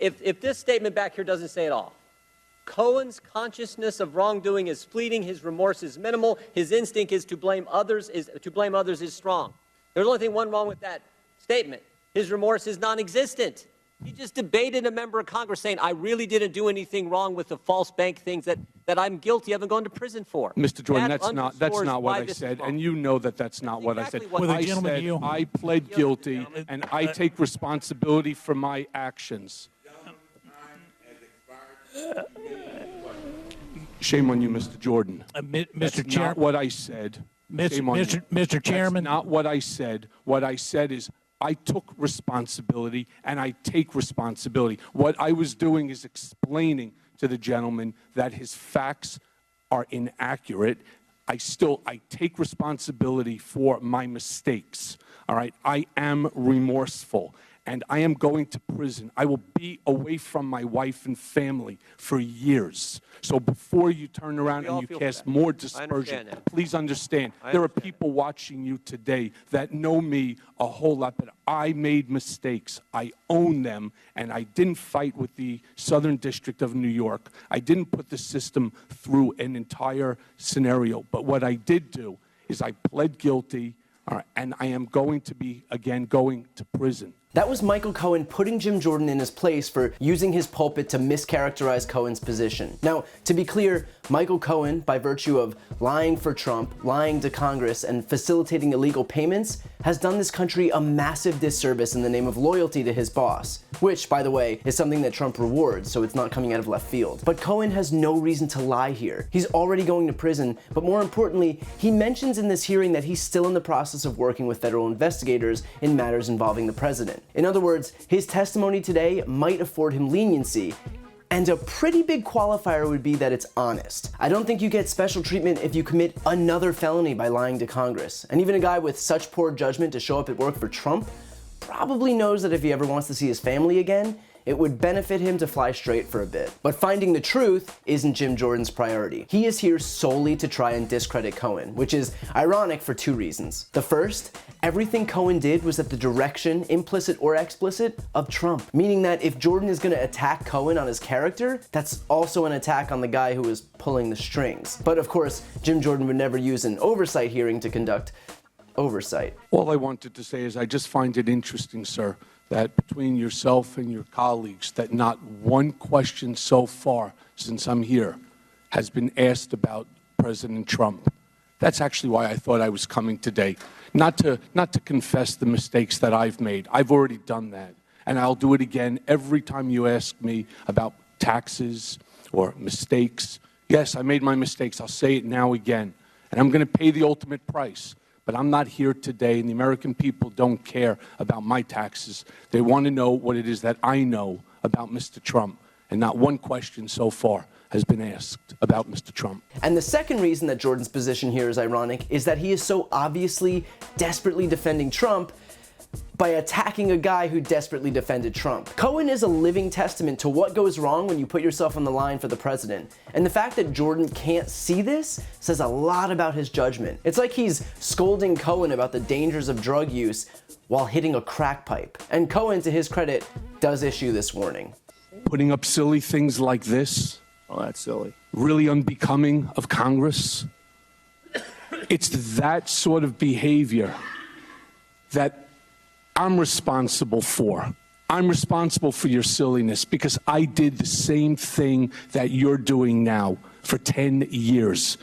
if this statement back here doesn't say it all, Cohen's consciousness of wrongdoing is fleeting. His remorse is minimal. His instinct is to blame others is strong. There's only one wrong with that statement. His remorse is non-existent. He just debated a member of Congress saying, I really didn't do anything wrong with the false bank things that I'm guilty of and going to prison for. Mr. Jordan, that's not what I said, and you know that's not what I said. I pled guilty, and I take responsibility for my actions. Shame on you, Mr. Jordan. Mr. Chairman, not what I said. Mr. Chairman. That's not what I said. What I said is I took responsibility, and I take responsibility. What I was doing is explaining to the gentleman that his facts are inaccurate. I take responsibility for my mistakes. All right? I am remorseful, and I am going to prison. I will be away from my wife and family for years. So before you turn around and you cast more dispersion, please understand, there are people watching you today that know me a whole lot, but I made mistakes. I own them, and I didn't fight with the Southern District of New York. I didn't put the system through an entire scenario. But what I did do is I pled guilty, and I am going to be, again, going to prison. That was Michael Cohen putting Jim Jordan in his place for using his pulpit to mischaracterize Cohen's position. Now, to be clear, Michael Cohen, by virtue of lying for Trump, lying to Congress, and facilitating illegal payments, has done this country a massive disservice in the name of loyalty to his boss, which, by the way, is something that Trump rewards, so it's not coming out of left field. But Cohen has no reason to lie here. He's already going to prison, but more importantly, he mentions in this hearing that he's still in the process of working with federal investigators in matters involving the president. In other words, his testimony today might afford him leniency, and a pretty big qualifier would be that it's honest. I don't think you get special treatment if you commit another felony by lying to Congress. And even a guy with such poor judgment to show up at work for Trump probably knows that if he ever wants to see his family again, it would benefit him to fly straight for a bit. But finding the truth isn't Jim Jordan's priority. He is here solely to try and discredit Cohen, which is ironic for two reasons. The first, everything Cohen did was at the direction, implicit or explicit, of Trump. Meaning that if Jordan is gonna attack Cohen on his character, that's also an attack on the guy who was pulling the strings. But of course, Jim Jordan would never use an oversight hearing to conduct oversight. All I wanted to say is I just find it interesting, sir, that between yourself and your colleagues, that not one question so far since I'm here has been asked about President Trump. That's actually why I thought I was coming today. Not to confess the mistakes that I've made. I've already done that. And I'll do it again every time you ask me about taxes or mistakes. Yes, I made my mistakes. I'll say it now again. And I'm going to pay the ultimate price. But I'm not here today, and the American people don't care about my taxes. They want to know what it is that I know about Mr. Trump, and not one question so far has been asked about Mr. Trump. And the second reason that Jordan's position here is ironic is that he is so obviously desperately defending Trump by attacking a guy who desperately defended Trump. Cohen is a living testament to what goes wrong when you put yourself on the line for the president. And the fact that Jordan can't see this says a lot about his judgment. It's like he's scolding Cohen about the dangers of drug use while hitting a crack pipe. And Cohen, to his credit, does issue this warning. Putting up silly things like this, oh, that's silly, really unbecoming of Congress. It's that sort of behavior that I'm responsible for. I'm responsible for your silliness because I did the same thing that you're doing now for 10 years.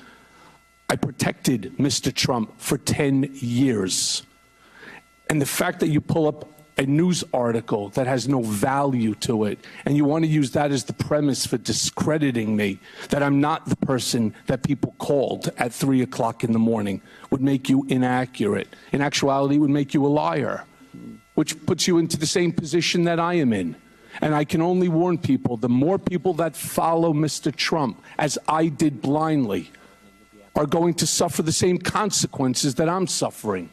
I protected Mr. Trump for 10 years. And the fact that you pull up a news article that has no value to it, and you want to use that as the premise for discrediting me, that I'm not the person that people called at 3 o'clock in the morning, would make you inaccurate. In actuality, would make you a liar, which puts you into the same position that I am in. And I can only warn people, the more people that follow Mr. Trump, as I did blindly, are going to suffer the same consequences that I'm suffering.